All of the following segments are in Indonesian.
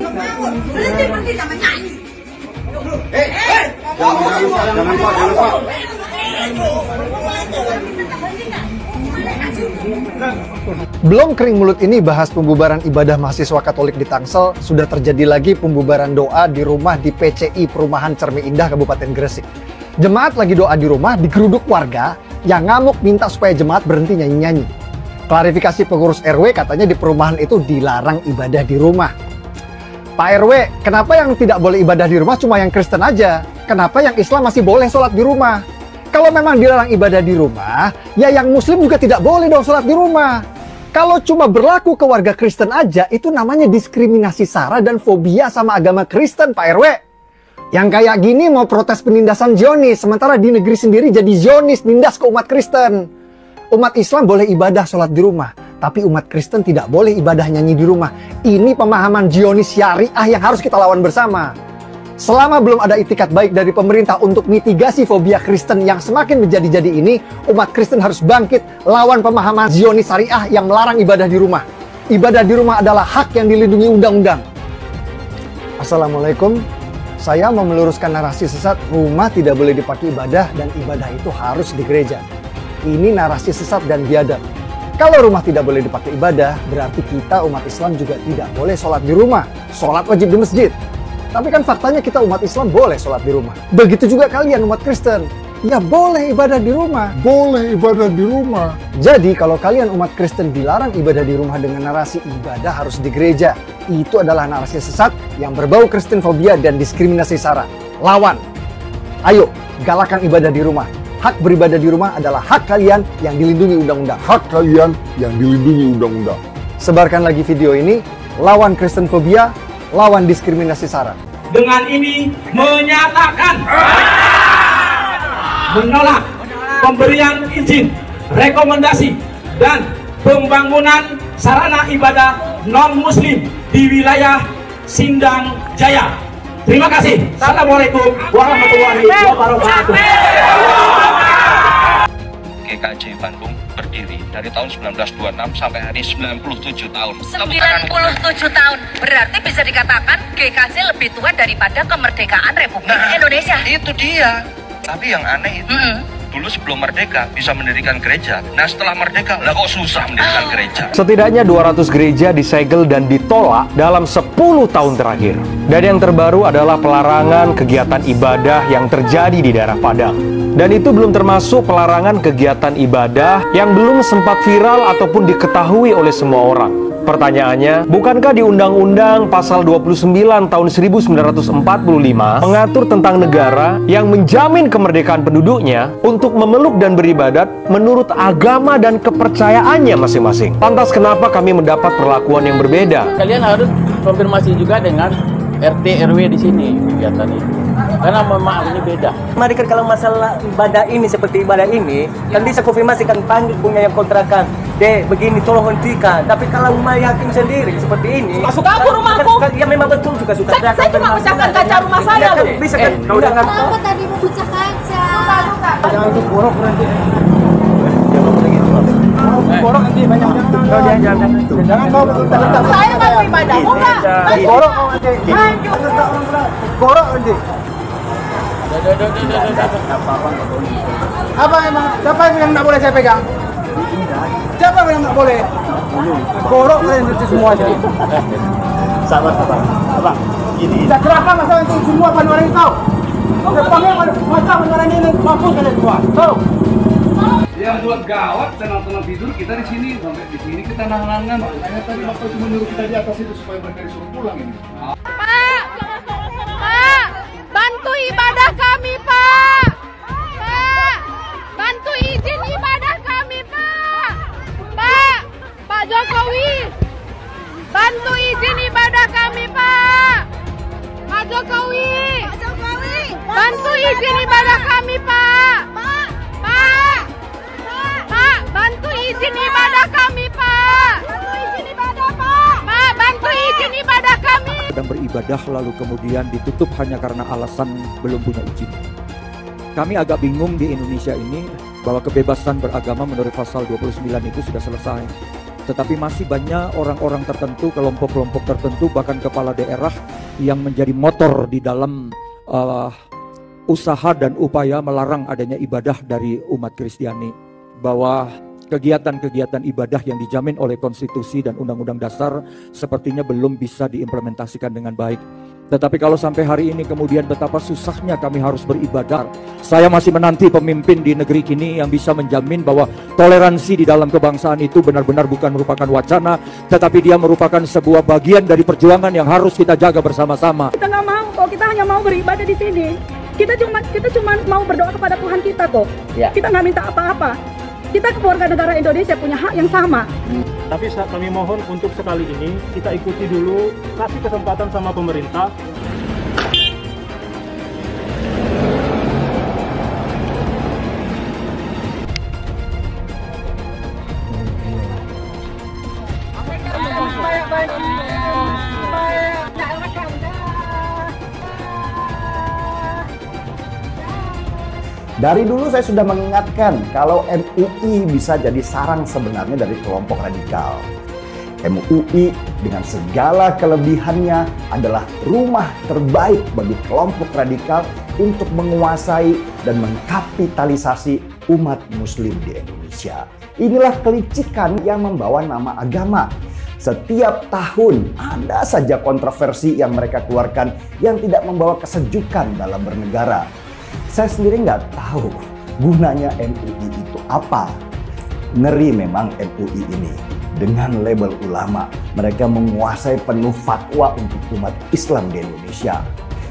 Berhenti sama nyanyi. Jangan Pak. Belum kering mulut ini bahas pembubaran ibadah mahasiswa Katolik di Tangsel, sudah terjadi lagi pembubaran doa di rumah di PCI Perumahan Cermi Indah Kabupaten Gresik. Jemaat lagi doa di rumah, digeruduk warga yang ngamuk minta supaya jemaat berhenti nyanyi-nyanyi. Klarifikasi pengurus RW katanya di perumahan itu dilarang ibadah di rumah. Pak RW, kenapa yang tidak boleh ibadah di rumah cuma yang Kristen aja? Kenapa yang Islam masih boleh sholat di rumah? Kalau memang dilarang ibadah di rumah, ya yang Muslim juga tidak boleh dong sholat di rumah. Kalau cuma berlaku ke warga Kristen aja, itu namanya diskriminasi SARA dan fobia sama agama Kristen, Pak RW. Yang kayak gini mau protes penindasan Zionis, sementara di negeri sendiri jadi Zionis, nindas ke umat Kristen. Umat Islam boleh ibadah sholat di rumah, tapi umat Kristen tidak boleh ibadah nyanyi di rumah. Ini pemahaman Zionis syariah yang harus kita lawan bersama. Selama belum ada itikat baik dari pemerintah untuk mitigasi fobia Kristen yang semakin menjadi-jadi ini, umat Kristen harus bangkit lawan pemahaman Zionis syariah yang melarang ibadah di rumah. Ibadah di rumah adalah hak yang dilindungi undang-undang. Assalamualaikum. Saya mau meluruskan narasi sesat rumah tidak boleh dipakai ibadah dan ibadah itu harus di gereja. Ini narasi sesat dan biadab. Kalau rumah tidak boleh dipakai ibadah, berarti kita umat Islam juga tidak boleh sholat di rumah. Sholat wajib di masjid. Tapi kan faktanya kita umat Islam boleh sholat di rumah. Begitu juga kalian umat Kristen. Ya boleh ibadah di rumah. Boleh ibadah di rumah. Jadi kalau kalian umat Kristen dilarang ibadah di rumah dengan narasi ibadah harus di gereja, itu adalah narasi sesat yang berbau Kristenfobia dan diskriminasi SARA. Lawan. Ayo, galakan ibadah di rumah. Hak beribadah di rumah adalah hak kalian yang dilindungi undang-undang. Hak kalian yang dilindungi undang-undang. Sebarkan lagi video ini, lawan Kristenfobia, lawan diskriminasi SARA. Dengan ini menyatakan menolak pemberian izin, rekomendasi, dan pembangunan sarana ibadah non-muslim di wilayah Sindang Jaya. Terima kasih. Assalamualaikum warahmatullahi wabarakatuh. GKJ Bandung berdiri dari tahun 1926 sampai hari 97 tahun. 97 tahun. Berarti bisa dikatakan GKJ lebih tua daripada kemerdekaan Republik Indonesia. Itu dia. Tapi yang aneh itu, dulu sebelum merdeka bisa mendirikan gereja. Nah setelah merdeka, lah kok susah mendirikan gereja. Setidaknya 200 gereja disegel dan ditolak dalam 10 tahun terakhir. Dan yang terbaru adalah pelarangan kegiatan ibadah yang terjadi di daerah Padang. Dan itu belum termasuk pelarangan kegiatan ibadah yang belum sempat viral ataupun diketahui oleh semua orang. Pertanyaannya, bukankah di Undang-Undang Pasal 29 tahun 1945 mengatur tentang negara yang menjamin kemerdekaan penduduknya untuk memeluk dan beribadat menurut agama dan kepercayaannya masing-masing? Lantas kenapa kami mendapat perlakuan yang berbeda? Kalian harus konfirmasi juga dengan RT RW di sini kegiatan itu. Karena memang ini beda. Mari kan kalau masalah ibadah ini seperti ibadah ini, kan bisa konfirmasikan panggil punya yang kontrakan. Dek, begini tolong hentikan. Tapi kalau rumah yakin sendiri seperti ini, Suka aku rumahku. Ya memang betul juga suka. Saya cuma pecahkan kaca rumah saya loh. Bisa kan? Kenapa tadi mau pecah kaca? Jangan itu borok nanti. Jangan begitu. Borok nanti banyak. Jangan kau bentar. Saya nggak mau ibadah, mau nggak? Borok kau nanti. Borok nanti. Apa emang? Siapa yang nggak boleh saya pegang? Siapa yang nggak boleh? Borok kalian itu semuanya. Sabar. Apa? Ini. Tidak kerahkan masa nanti semua panuran kau. Depannya masa panuran ini mampu kalian semua. Tahu? Yang buat gawat tenang-tenang tidur kita di sini, sampai di sini kita nahan-nahan. Makanya tadi Bapak cuma nyuruh kita di atas itu supaya mereka disuruh pulang ini. Pak, bantu ibadah kami, Pak. Pak, bantu izin ibadah kami, Pak. Pak Jokowi, bantu izin ibadah kami, Pak. Pak Jokowi, bantu izin ibadah kami, Pak. Pak, bantu izin ibadah kami, Pak. Bantu izin ibadah kami. Dan beribadah lalu kemudian ditutup hanya karena alasan belum punya izin. Kami agak bingung di Indonesia ini bahwa kebebasan beragama menurut pasal 29 itu sudah selesai. Tetapi masih banyak orang-orang tertentu, kelompok-kelompok tertentu, bahkan kepala daerah yang menjadi motor di dalam usaha dan upaya melarang adanya ibadah dari umat Kristiani. Bahwa kegiatan-kegiatan ibadah yang dijamin oleh konstitusi dan undang-undang dasar sepertinya belum bisa diimplementasikan dengan baik. Tetapi kalau sampai hari ini kemudian betapa susahnya kami harus beribadah. Saya masih menanti pemimpin di negeri ini yang bisa menjamin bahwa toleransi di dalam kebangsaan itu benar-benar bukan merupakan wacana, tetapi dia merupakan sebuah bagian dari perjuangan yang harus kita jaga bersama-sama. Kita nggak mau kok, kita hanya mau beribadah di sini. Kita cuma mau berdoa kepada Tuhan kita kok. Ya. Kita nggak minta apa-apa. Kita keluarga negara Indonesia punya hak yang sama. Tapi kami mohon untuk sekali ini kita ikuti dulu, kasih kesempatan sama pemerintah. Dari dulu saya sudah mengingatkan kalau MUI bisa jadi sarang sebenarnya dari kelompok radikal. MUI dengan segala kelebihannya adalah rumah terbaik bagi kelompok radikal untuk menguasai dan mengkapitalisasi umat muslim di Indonesia. Inilah kelicikan yang membawa nama agama. Setiap tahun ada saja kontroversi yang mereka keluarkan yang tidak membawa kesejukan dalam bernegara. Saya sendiri nggak tahu gunanya MUI itu apa. Ngeri memang MUI ini. Dengan label ulama, mereka menguasai penuh fatwa untuk umat Islam di Indonesia.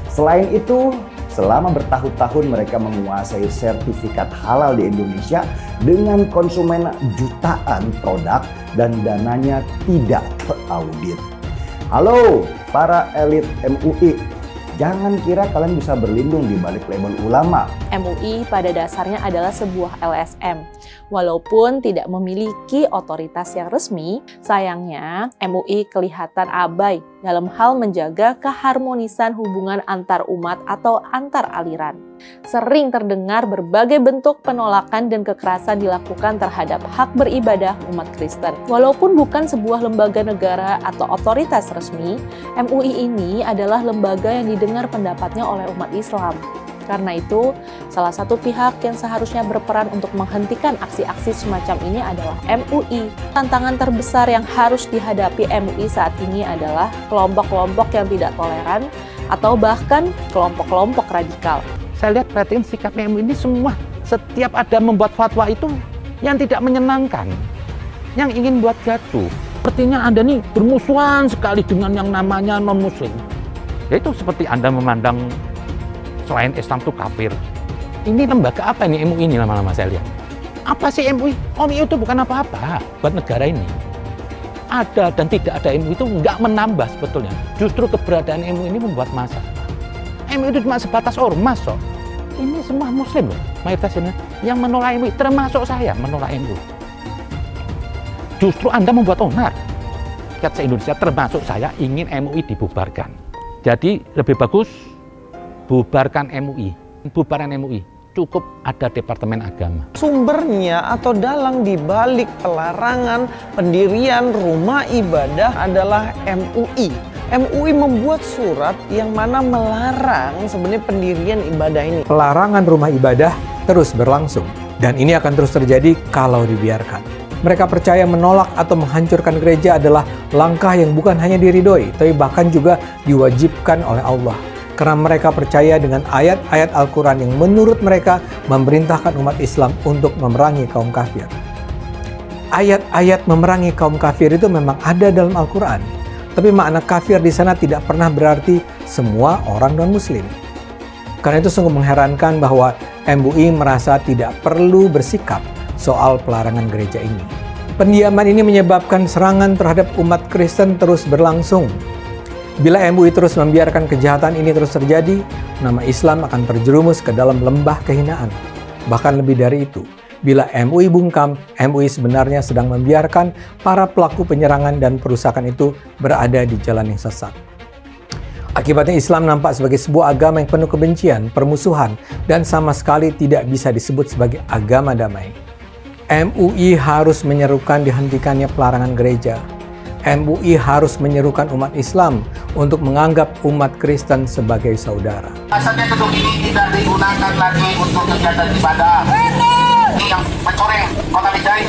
Selain itu, selama bertahun-tahun mereka menguasai sertifikat halal di Indonesia dengan konsumen jutaan produk dan dananya tidak teraudit. Halo para elit MUI. Jangan kira kalian bisa berlindung di balik label ulama. MUI pada dasarnya adalah sebuah LSM. Walaupun tidak memiliki otoritas yang resmi, sayangnya MUI kelihatan abai dalam hal menjaga keharmonisan hubungan antar umat atau antar aliran. Sering terdengar berbagai bentuk penolakan dan kekerasan dilakukan terhadap hak beribadah umat Kristen. Walaupun bukan sebuah lembaga negara atau otoritas resmi, MUI ini adalah lembaga yang didengar pendapatnya oleh umat Islam. Karena itu, salah satu pihak yang seharusnya berperan untuk menghentikan aksi-aksi semacam ini adalah MUI. Tantangan terbesar yang harus dihadapi MUI saat ini adalah kelompok-kelompok yang tidak toleran atau bahkan kelompok-kelompok radikal. Saya lihat perhatiin sikap MUI ini semua, setiap ada membuat fatwa itu yang tidak menyenangkan, yang ingin buat gaduh. Sepertinya Anda nih bermusuhan sekali dengan yang namanya non-muslim. Yaitu seperti Anda memandang selain Islam itu kafir. Ini lembaga apa ini MUI ini lama-lama saya lihat? Apa sih MUI? MUI itu bukan apa-apa buat negara ini. Ada dan tidak ada MUI itu nggak menambah sebetulnya. Justru keberadaan MUI ini membuat masalah. MUI itu cuma sebatas ormas kok. Ini semua muslim loh, mayoritas ini yang menolak MUI, termasuk saya menolak MUI. Justru Anda membuat onar. Rakyat se-Indonesia termasuk saya ingin MUI dibubarkan. Jadi lebih bagus bubarkan MUI, bubaran MUI, cukup ada Departemen Agama. Sumbernya atau dalang dibalik pelarangan pendirian rumah ibadah adalah MUI. MUI membuat surat yang mana melarang sebenarnya pendirian ibadah ini. Pelarangan rumah ibadah terus berlangsung, dan ini akan terus terjadi kalau dibiarkan. Mereka percaya menolak atau menghancurkan gereja adalah langkah yang bukan hanya diridhoi, tapi bahkan juga diwajibkan oleh Allah. Karena mereka percaya dengan ayat-ayat Al-Quran yang menurut mereka memerintahkan umat Islam untuk memerangi kaum kafir. Ayat-ayat memerangi kaum kafir itu memang ada dalam Al-Quran. Tapi makna kafir di sana tidak pernah berarti semua orang non-muslim. Karena itu sungguh mengherankan bahwa MUI merasa tidak perlu bersikap soal pelarangan gereja ini. Pendiaman ini menyebabkan serangan terhadap umat Kristen terus berlangsung. Bila MUI terus membiarkan kejahatan ini terus terjadi, nama Islam akan terjerumus ke dalam lembah kehinaan. Bahkan lebih dari itu, bila MUI bungkam, MUI sebenarnya sedang membiarkan para pelaku penyerangan dan perusakan itu berada di jalan yang sesat. Akibatnya Islam nampak sebagai sebuah agama yang penuh kebencian, permusuhan, dan sama sekali tidak bisa disebut sebagai agama damai. MUI harus menyerukan dihentikannya pelarangan gereja. MUI harus menyerukan umat Islam untuk menganggap umat Kristen sebagai saudara. Asalnya gedung ini tidak digunakan lagi untuk kegiatan ibadah. Ini yang mencoreng kota Binjai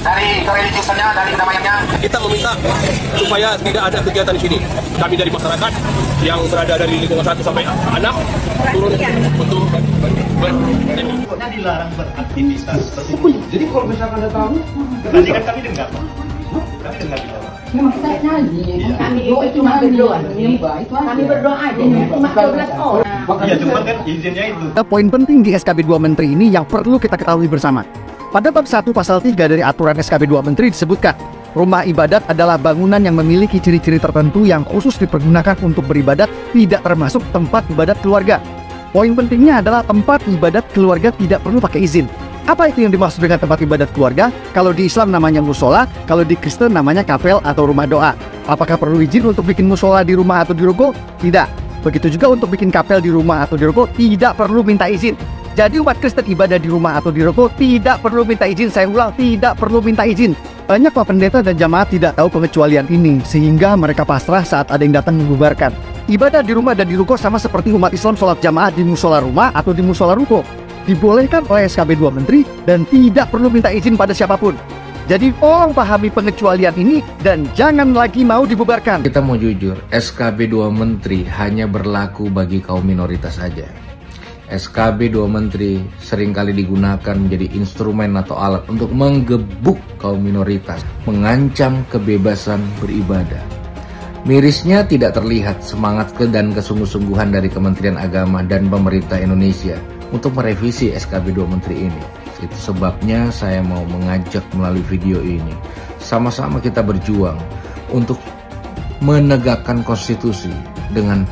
dari kereligiusannya, dari kedamaiannya. Kita meminta supaya tidak ada kegiatan di sini. Kami dari masyarakat yang berada dari lingkungan 1 sampai 6 turun untuk dilarang beraktivitas seperti itu. Jadi kalau misalkan ada tamu, nanti kan kami dengar. Kami dengar. Memang kita ngaji, kami cuma berdoa, kami berdoa aja, cuma 12 orang. Iya, cuma kan izinnya itu. Poin penting di SKB 2 Menteri ini yang perlu kita ketahui bersama. Pada bab 1 pasal 3 dari aturan SKB 2 Menteri disebutkan, rumah ibadat adalah bangunan yang memiliki ciri-ciri tertentu yang khusus dipergunakan untuk beribadat, tidak termasuk tempat ibadat keluarga. Poin pentingnya adalah tempat ibadat keluarga tidak perlu pakai izin. Apa itu yang dimaksud dengan tempat ibadat keluarga? Kalau di Islam namanya musola, kalau di Kristen namanya kapel atau rumah doa. Apakah perlu izin untuk bikin musola di rumah atau di ruko? Tidak. Begitu juga untuk bikin kapel di rumah atau di ruko, tidak perlu minta izin. Jadi umat Kristen ibadah di rumah atau di ruko tidak perlu minta izin. Saya ulang, tidak perlu minta izin. Banyak Pak Pendeta dan jamaat tidak tahu pengecualian ini, sehingga mereka pasrah saat ada yang datang membubarkan. Ibadah di rumah dan di ruko sama seperti umat Islam sholat jamaah di musola rumah atau di musola ruko. Dibolehkan oleh SKB 2 Menteri dan tidak perlu minta izin pada siapapun. Jadi tolong pahami pengecualian ini dan jangan lagi mau dibubarkan. Kita mau jujur, SKB 2 Menteri hanya berlaku bagi kaum minoritas saja. SKB 2 Menteri seringkali digunakan menjadi instrumen atau alat untuk menggebuk kaum minoritas, mengancam kebebasan beribadah. Mirisnya tidak terlihat semangat dan kesungguh-sungguhan dari Kementerian Agama dan pemerintah Indonesia untuk merevisi SKB 2 Menteri ini. Itu sebabnya saya mau mengajak melalui video ini, sama-sama kita berjuang untuk menegakkan konstitusi dengan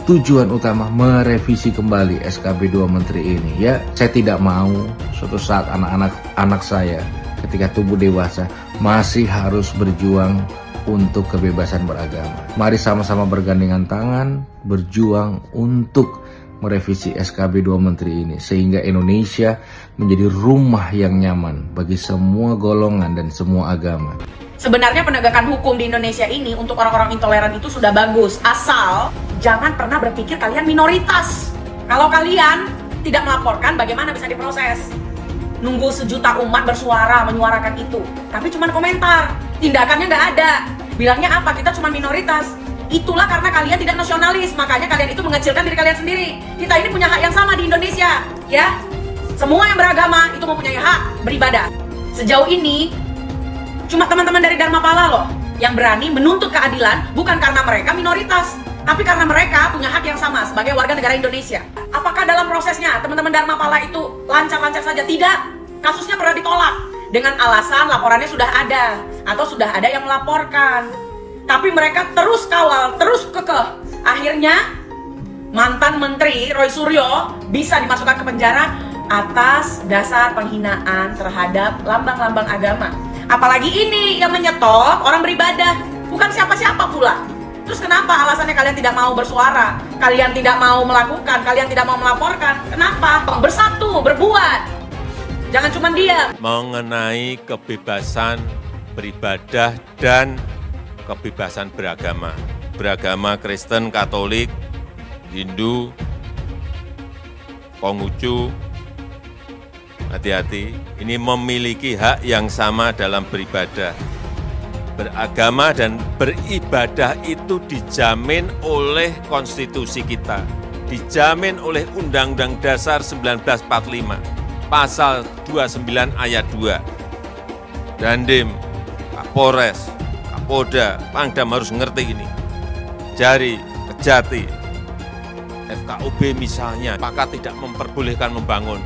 tujuan utama merevisi kembali SKB 2 Menteri ini. Ya, saya tidak mau suatu saat anak-anak saya ketika tumbuh dewasa masih harus berjuang untuk kebebasan beragama. Mari sama-sama bergandengan tangan, berjuang untuk merevisi SKB 2 Menteri ini sehingga Indonesia menjadi rumah yang nyaman bagi semua golongan dan semua agama. Sebenarnya penegakan hukum di Indonesia ini untuk orang-orang intoleran itu sudah bagus, asal jangan pernah berpikir kalian minoritas. Kalau kalian tidak melaporkan, bagaimana bisa diproses? Nunggu sejuta umat bersuara, menyuarakan itu, tapi cuma komentar, tindakannya nggak ada. Bilangnya apa? Kita cuma minoritas. Itulah karena kalian tidak nasionalis, makanya kalian itu mengecilkan diri kalian sendiri. Kita ini punya hak yang sama di Indonesia, ya. Semua yang beragama itu mempunyai hak beribadah. Sejauh ini, cuma teman-teman dari Dharmapala loh yang berani menuntut keadilan, bukan karena mereka minoritas, tapi karena mereka punya hak yang sama sebagai warga negara Indonesia. Apakah dalam prosesnya teman-teman Dharmapala itu lancar-lancar saja? Tidak. Kasusnya pernah ditolak dengan alasan laporannya sudah ada atau sudah ada yang melaporkan. Tapi mereka terus kawal, terus kekeh. Akhirnya mantan Menteri Roy Suryo bisa dimasukkan ke penjara atas dasar penghinaan terhadap lambang-lambang agama. Apalagi ini yang menyetop orang beribadah, bukan siapa-siapa pula. Terus kenapa alasannya kalian tidak mau bersuara? Kalian tidak mau melakukan, kalian tidak mau melaporkan. Kenapa? Bersatu, berbuat. Jangan cuma diam. Mengenai kebebasan beribadah dan kebebasan beragama. Beragama Kristen, Katolik, Hindu, Konghucu, hati-hati, ini memiliki hak yang sama dalam beribadah. Beragama dan beribadah itu dijamin oleh konstitusi kita, dijamin oleh Undang-Undang Dasar 1945, Pasal 29 ayat 2. Dandim, Kapolres, Kapolda, Pangdam harus ngerti ini. Jari, Kejati, FKUB misalnya, maka tidak memperbolehkan membangun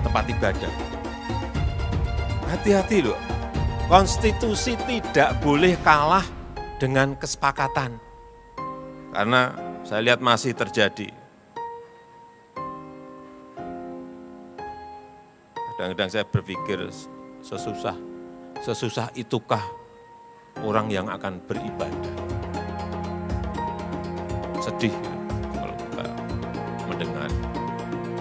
tempat ibadah. Hati-hati loh, konstitusi tidak boleh kalah dengan kesepakatan. Karena saya lihat masih terjadi. Kadang-kadang saya berpikir sesusah itukah orang yang akan beribadah. Sedih kalau kita mendengar.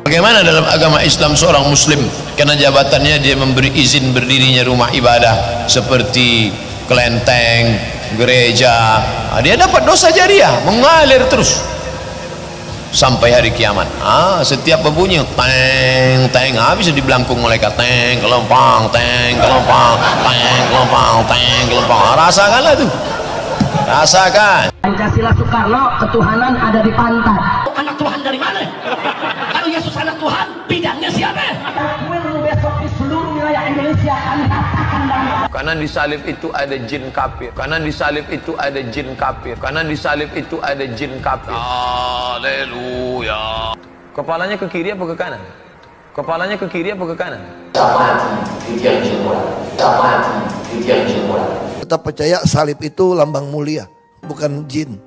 Bagaimana dalam agama Islam seorang muslim karena jabatannya dia memberi izin berdirinya rumah ibadah seperti kelenteng, gereja, dia dapat dosa jariah mengalir terus sampai hari kiamat. Setiap berbunyi teng teng bisa dibelangkung malaikat, teng kelompang, teng kelompang, teng kelompang, teng kelompang. Rasakanlah tuh, rasakan. Pancasila Soekarno, ketuhanan ada di pantat. Anak Tuhan dari mana? Kalau Yesus anak Tuhan, bidangnya siapa? Besok di seluruh wilayah Indonesia kami katakan Karena di salib itu ada jin kafir. Karena di salib itu ada jin kafir. Karena di salib itu ada jin kafir. Haleluya. Kepalanya ke kiri apa ke kanan? Kepalanya ke kiri apa ke kanan? Tetap percaya salib itu lambang mulia, bukan jin.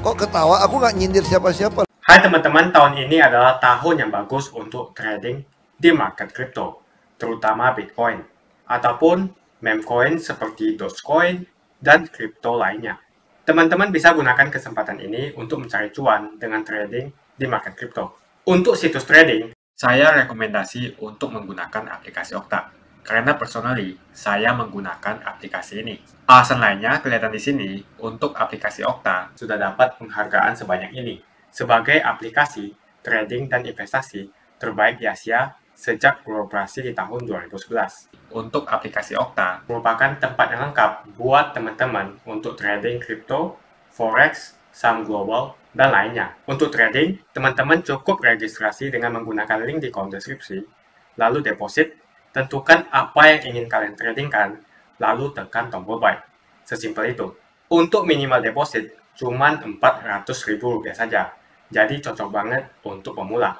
Kok ketawa? Aku nggak nyindir siapa-siapa. Hai teman-teman, tahun ini adalah tahun yang bagus untuk trading di market kripto, terutama Bitcoin, ataupun meme coin seperti Dogecoin dan kripto lainnya. Teman-teman bisa gunakan kesempatan ini untuk mencari cuan dengan trading di market kripto. Untuk situs trading, saya rekomendasi untuk menggunakan aplikasi Okta, karena personally saya menggunakan aplikasi ini. Alasan lainnya kelihatan di sini. Untuk aplikasi Okta sudah dapat penghargaan sebanyak ini sebagai aplikasi trading dan investasi terbaik di Asia sejak beroperasi di tahun 2011. Untuk aplikasi Okta merupakan tempat yang lengkap buat teman-teman untuk trading kripto, forex, saham global, dan lainnya. Untuk trading, teman-teman cukup registrasi dengan menggunakan link di kolom deskripsi, lalu deposit, tentukan apa yang ingin kalian tradingkan, lalu tekan tombol buy. Sesimpel itu. Untuk minimal deposit, cuma Rp400.000 saja. Jadi cocok banget untuk pemula.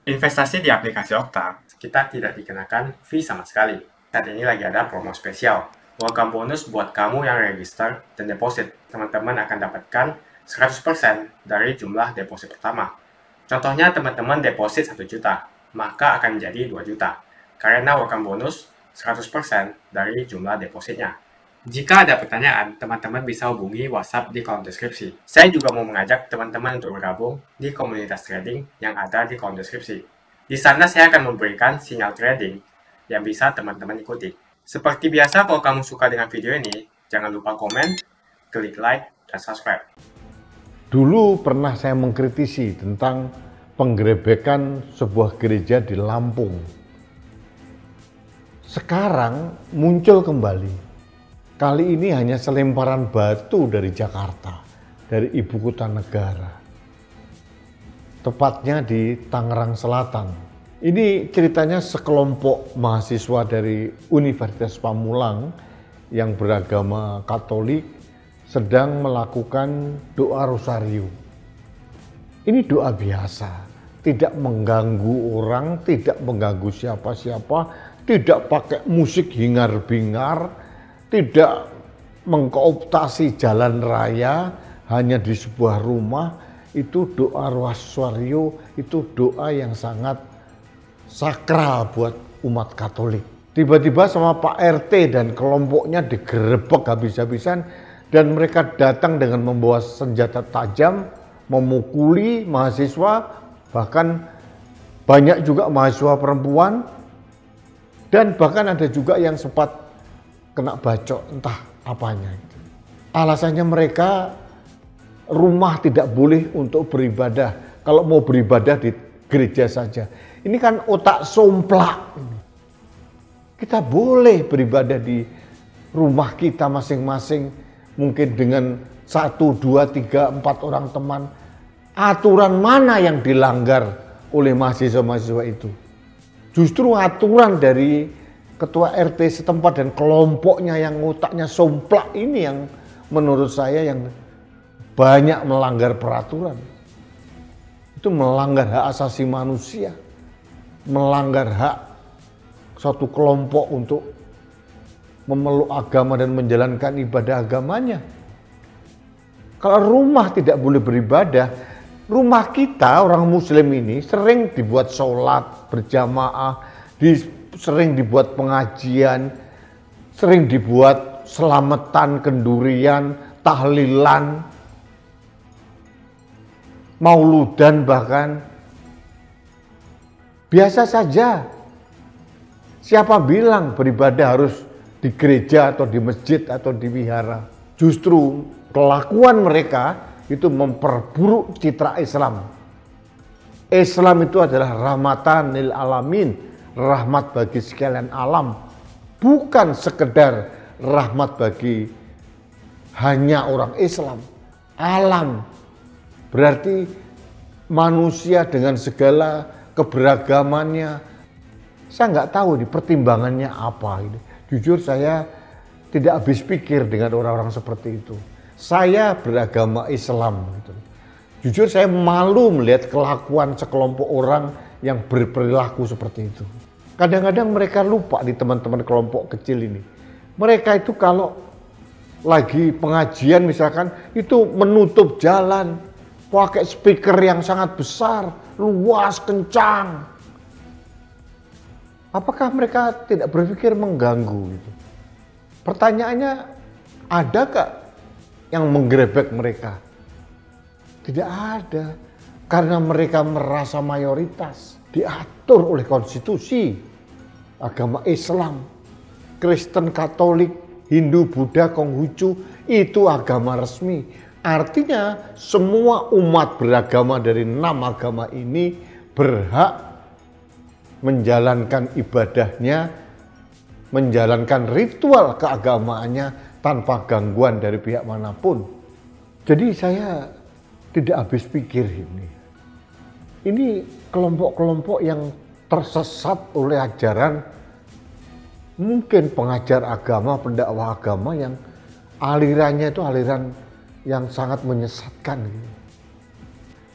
Investasi di aplikasi Okta, kita tidak dikenakan fee sama sekali. Saat ini lagi ada promo spesial. Welcome bonus buat kamu yang register dan deposit. Teman-teman akan dapatkan 100% dari jumlah deposit pertama. Contohnya teman-teman deposit 1 juta, maka akan menjadi 2 juta. Karena welcome bonus 100% dari jumlah depositnya. Jika ada pertanyaan, teman-teman bisa hubungi WhatsApp di kolom deskripsi. Saya juga mau mengajak teman-teman untuk bergabung di komunitas trading yang ada di kolom deskripsi. Di sana saya akan memberikan sinyal trading yang bisa teman-teman ikuti. Seperti biasa, kalau kamu suka dengan video ini, jangan lupa komen, klik like, dan subscribe. Dulu pernah saya mengkritisi tentang penggerebekan sebuah gereja di Lampung. Sekarang muncul kembali. Kali ini hanya selemparan batu dari Jakarta, dari ibu kota negara. Tepatnya di Tangerang Selatan. Ini ceritanya sekelompok mahasiswa dari Universitas Pamulang yang beragama Katolik sedang melakukan doa rosario. Ini doa biasa, tidak mengganggu orang, tidak mengganggu siapa-siapa, tidak pakai musik hingar-bingar, tidak mengkooptasi jalan raya, hanya di sebuah rumah. Itu doa rosario, itu doa yang sangat sakral buat umat Katolik. Tiba-tiba sama Pak RT dan kelompoknya digerebek habis-habisan, dan mereka datang dengan membawa senjata tajam, memukuli mahasiswa, bahkan banyak juga mahasiswa perempuan, dan bahkan ada juga yang sempat kena bacok, entah apanya. Alasannya mereka rumah tidak boleh untuk beribadah, kalau mau beribadah di gereja saja. Ini kan otak somplak. Kita boleh beribadah di rumah kita masing-masing, mungkin dengan 1, 2, 3, 4 orang teman. Aturan mana yang dilanggar oleh mahasiswa-mahasiswa itu? Justru aturan dari ketua RT setempat dan kelompoknya yang otaknya somplak ini yang menurut saya yang banyak melanggar peraturan. Itu melanggar hak asasi manusia, melanggar hak suatu kelompok untuk memeluk agama dan menjalankan ibadah agamanya. Kalau rumah tidak boleh beribadah, rumah kita orang muslim ini sering dibuat sholat berjamaah, sering dibuat pengajian, sering dibuat selamatan, kendurian, tahlilan, mauludan bahkan. Biasa saja. Siapa bilang beribadah harus di gereja atau di masjid atau di wihara? Justru kelakuan mereka itu memperburuk citra Islam. Islam itu adalah rahmatan lil alamin, rahmat bagi sekalian alam, bukan sekedar rahmat bagi hanya orang Islam. Alam berarti manusia dengan segala keberagamannya. Saya nggak tahu nih pertimbangannya apa ini. Jujur saya tidak habis pikir dengan orang-orang seperti itu. Saya beragama Islam gitu. Jujur saya malu melihat kelakuan sekelompok orang yang berperilaku seperti itu. Kadang-kadang mereka lupa di teman-teman kelompok kecil ini. Mereka itu kalau lagi pengajian misalkan itu menutup jalan, pakai speaker yang sangat besar, luas, kencang. Apakah mereka tidak berpikir mengganggu gitu? Pertanyaannya, adakah yang menggerebek mereka? Tidak ada, karena mereka merasa mayoritas, diatur oleh konstitusi, agama Islam, Kristen, Katolik, Hindu, Buddha, Konghucu, itu agama resmi. Artinya semua umat beragama dari 6 agama ini berhak menjalankan ibadahnya, menjalankan ritual keagamaannya tanpa gangguan dari pihak manapun. Jadi saya tidak habis pikir ini. Ini kelompok-kelompok yang tersesat oleh ajaran, mungkin pengajar agama, pendakwah agama yang alirannya itu aliran yang sangat menyesatkan.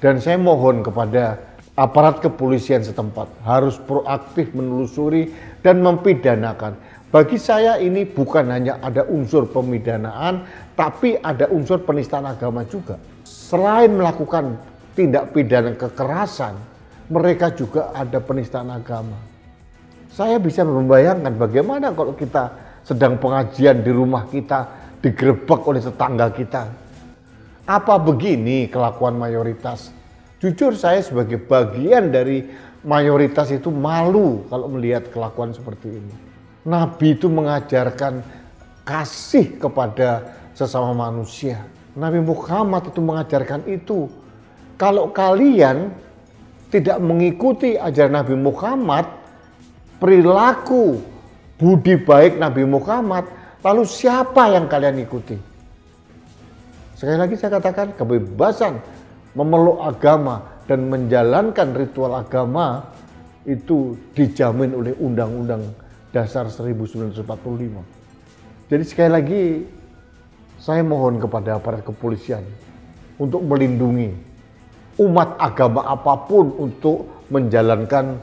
Dan saya mohon kepada aparat kepolisian setempat harus proaktif menelusuri dan mempidanakan. Bagi saya ini bukan hanya ada unsur pemidanaan, tapi ada unsur penistaan agama juga. Selain melakukan tindak pidana kekerasan, mereka juga ada penistaan agama. Saya bisa membayangkan bagaimana kalau kita sedang pengajian di rumah kita digerebek oleh tetangga kita. Apa begini kelakuan mayoritas? Jujur saya sebagai bagian dari mayoritas itu malu kalau melihat kelakuan seperti ini. Nabi itu mengajarkan kasih kepada sesama manusia. Nabi Muhammad itu mengajarkan itu. Kalau kalian tidak mengikuti ajaran Nabi Muhammad, perilaku budi baik Nabi Muhammad, lalu siapa yang kalian ikuti? Sekali lagi saya katakan, kebebasan memeluk agama dan menjalankan ritual agama itu dijamin oleh Undang-Undang Dasar 1945. Jadi sekali lagi saya mohon kepada aparat kepolisian untuk melindungi umat agama apapun untuk menjalankan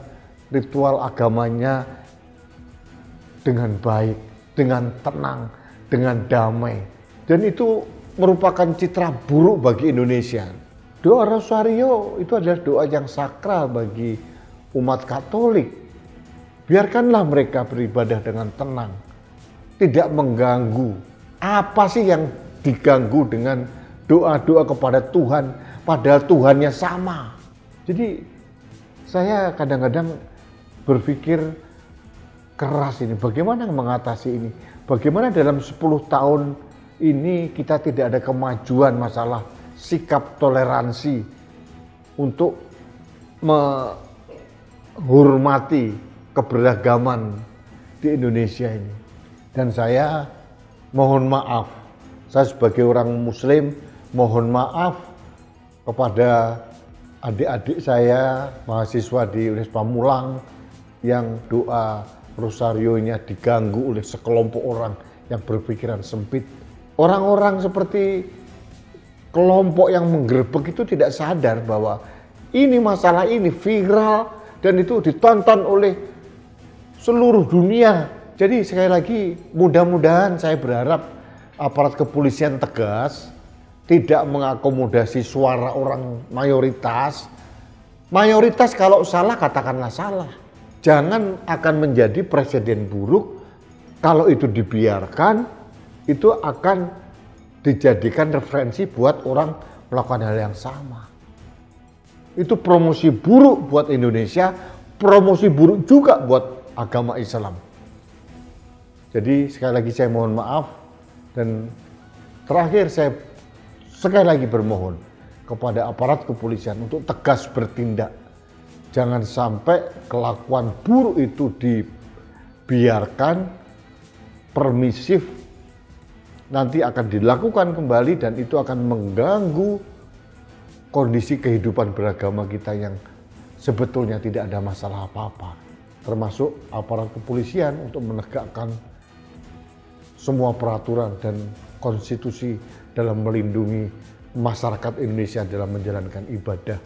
ritual agamanya dengan baik, dengan tenang, dengan damai. Dan itu merupakan citra buruk bagi Indonesia. Doa Rosario itu adalah doa yang sakral bagi umat Katolik. Biarkanlah mereka beribadah dengan tenang, tidak mengganggu. Apa sih yang diganggu dengan doa-doa kepada Tuhan, padahal Tuhannya sama. Jadi saya kadang-kadang berpikir keras ini, bagaimana mengatasi ini? Bagaimana dalam 10 tahun ini kita tidak ada kemajuan masalah sikap toleransi untuk menghormati keberagaman di Indonesia ini. Dan saya mohon maaf, saya sebagai orang Muslim mohon maaf kepada adik-adik saya mahasiswa di Universitas Pamulang yang doa rosarionya diganggu oleh sekelompok orang yang berpikiran sempit. Orang-orang seperti kelompok yang menggerebek itu tidak sadar bahwa ini masalah ini viral dan itu ditonton oleh seluruh dunia. Jadi sekali lagi mudah-mudahan saya berharap aparat kepolisian tegas, tidak mengakomodasi suara orang mayoritas. Mayoritas kalau salah katakanlah salah. Jangan akan menjadi presiden buruk kalau itu dibiarkan, itu akan dijadikan referensi buat orang melakukan hal yang sama. Itu promosi buruk buat Indonesia, promosi buruk juga buat agama Islam. Jadi sekali lagi saya mohon maaf, dan terakhir saya sekali lagi bermohon kepada aparat kepolisian untuk tegas bertindak. Jangan sampai kelakuan buruk itu dibiarkan, permisif, nanti akan dilakukan kembali dan itu akan mengganggu kondisi kehidupan beragama kita yang sebetulnya tidak ada masalah apa-apa, termasuk aparat kepolisian untuk menegakkan semua peraturan dan konstitusi dalam melindungi masyarakat Indonesia dalam menjalankan ibadah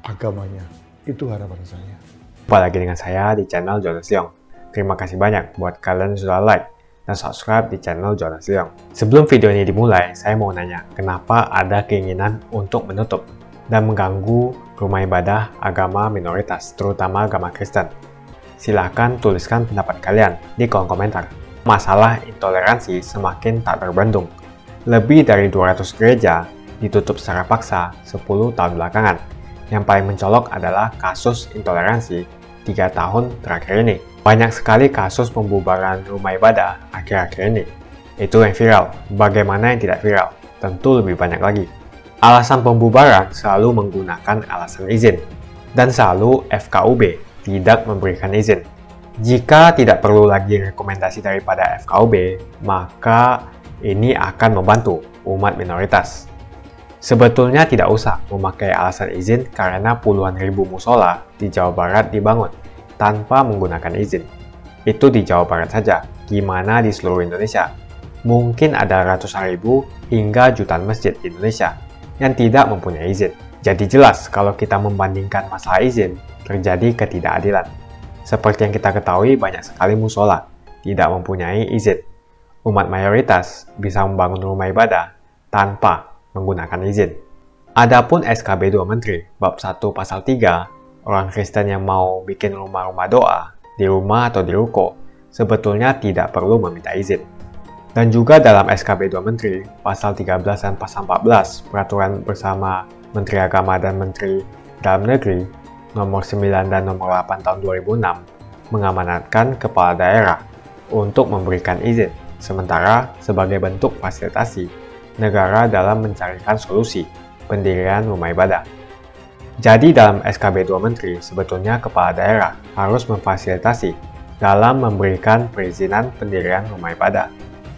agamanya. Itu harapan saya. Jumpa lagi dengan saya di channel Jonas Leong. Terima kasih banyak buat kalian yang sudah like dan subscribe di channel Jonas Leong. Sebelum video ini dimulai, saya mau nanya, kenapa ada keinginan untuk menutup dan mengganggu rumah ibadah agama minoritas, terutama agama Kristen? Silahkan tuliskan pendapat kalian di kolom komentar. Masalah intoleransi semakin tak terbendung. Lebih dari 200 gereja ditutup secara paksa 10 tahun belakangan. Yang paling mencolok adalah kasus intoleransi 3 tahun terakhir ini. Banyak sekali kasus pembubaran rumah ibadah akhir-akhir ini. Itu yang viral. Bagaimana yang tidak viral? Tentu lebih banyak lagi. Alasan pembubaran selalu menggunakan alasan izin, dan selalu FKUB tidak memberikan izin. Jika tidak perlu lagi rekomendasi daripada FKUB, maka ini akan membantu umat minoritas. Sebetulnya tidak usah memakai alasan izin karena puluhan ribu musola di Jawa Barat dibangun tanpa menggunakan izin. Itu di Jawa Barat saja, gimana di seluruh Indonesia? Mungkin ada ratusan ribu hingga jutaan masjid di Indonesia yang tidak mempunyai izin. Jadi jelas kalau kita membandingkan masalah izin, terjadi ketidakadilan. Seperti yang kita ketahui, banyak sekali musola tidak mempunyai izin. Umat mayoritas bisa membangun rumah ibadah tanpa menggunakan izin. Adapun SKB 2 Menteri bab 1 pasal 3, orang Kristen yang mau bikin rumah-rumah doa di rumah atau di ruko sebetulnya tidak perlu meminta izin. Dan juga dalam SKB 2 Menteri pasal 13 dan pasal 14 peraturan bersama Menteri Agama dan Menteri Dalam Negeri nomor 9 dan nomor 8 tahun 2006 mengamanatkan kepala daerah untuk memberikan izin, sementara sebagai bentuk fasilitasi negara dalam mencarikan solusi pendirian rumah ibadah. Jadi dalam SKB 2 Menteri sebetulnya kepala daerah harus memfasilitasi dalam memberikan perizinan pendirian rumah ibadah.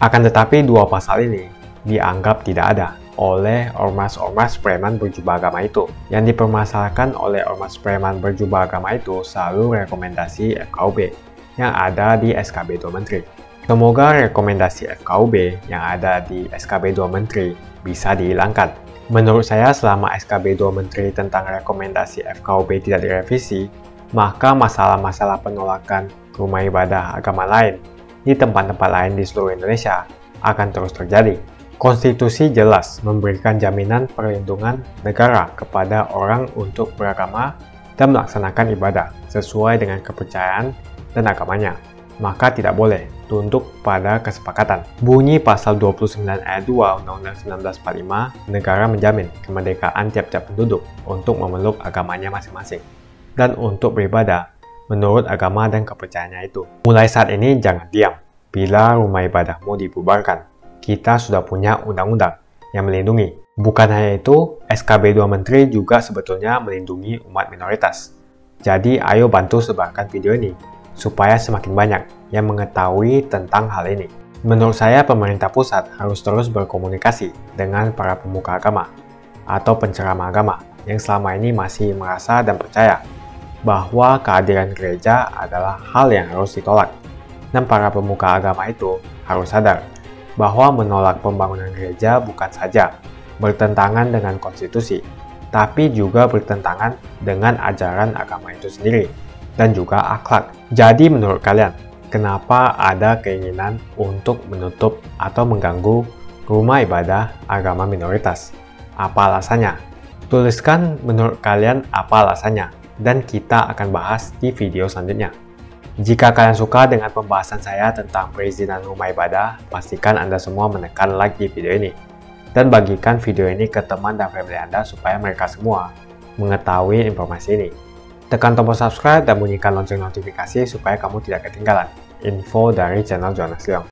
Akan tetapi dua pasal ini dianggap tidak ada oleh ormas-ormas preman berjubah agama itu. Yang dipermasalahkan oleh ormas preman berjubah agama itu selalu rekomendasi FKUB yang ada di SKB 2 Menteri. Semoga rekomendasi FKUB yang ada di SKB 2 Menteri bisa dihilangkan. Menurut saya selama SKB 2 Menteri tentang rekomendasi FKUB tidak direvisi, maka masalah-masalah penolakan rumah ibadah agama lain di tempat-tempat lain di seluruh Indonesia akan terus terjadi. Konstitusi jelas memberikan jaminan perlindungan negara kepada orang untuk beragama dan melaksanakan ibadah sesuai dengan kepercayaan dan agamanya. Maka tidak boleh tunduk pada kesepakatan. Bunyi pasal 29 ayat 2 Undang-Undang 1945, negara menjamin kemerdekaan tiap-tiap penduduk untuk memeluk agamanya masing-masing dan untuk beribadah menurut agama dan kepercayaannya itu. Mulai saat ini jangan diam. Bila rumah ibadahmu dibubarkan, kita sudah punya undang-undang yang melindungi. Bukan hanya itu, SKB 2 Menteri juga sebetulnya melindungi umat minoritas. Jadi ayo bantu sebarkan video ini supaya semakin banyak yang mengetahui tentang hal ini. Menurut saya pemerintah pusat harus terus berkomunikasi dengan para pemuka agama atau penceramah agama yang selama ini masih merasa dan percaya bahwa kehadiran gereja adalah hal yang harus ditolak. Dan para pemuka agama itu harus sadar bahwa menolak pembangunan gereja bukan saja bertentangan dengan konstitusi, tapi juga bertentangan dengan ajaran agama itu sendiri dan juga akhlak. Jadi menurut kalian, kenapa ada keinginan untuk menutup atau mengganggu rumah ibadah agama minoritas? Apa alasannya? Tuliskan menurut kalian apa alasannya, dan kita akan bahas di video selanjutnya. Jika kalian suka dengan pembahasan saya tentang perizinan rumah ibadah, pastikan Anda semua menekan like di video ini. Dan bagikan video ini ke teman dan family Anda supaya mereka semua mengetahui informasi ini. Tekan tombol subscribe dan bunyikan lonceng notifikasi supaya kamu tidak ketinggalan info dari channel Jonas Leong.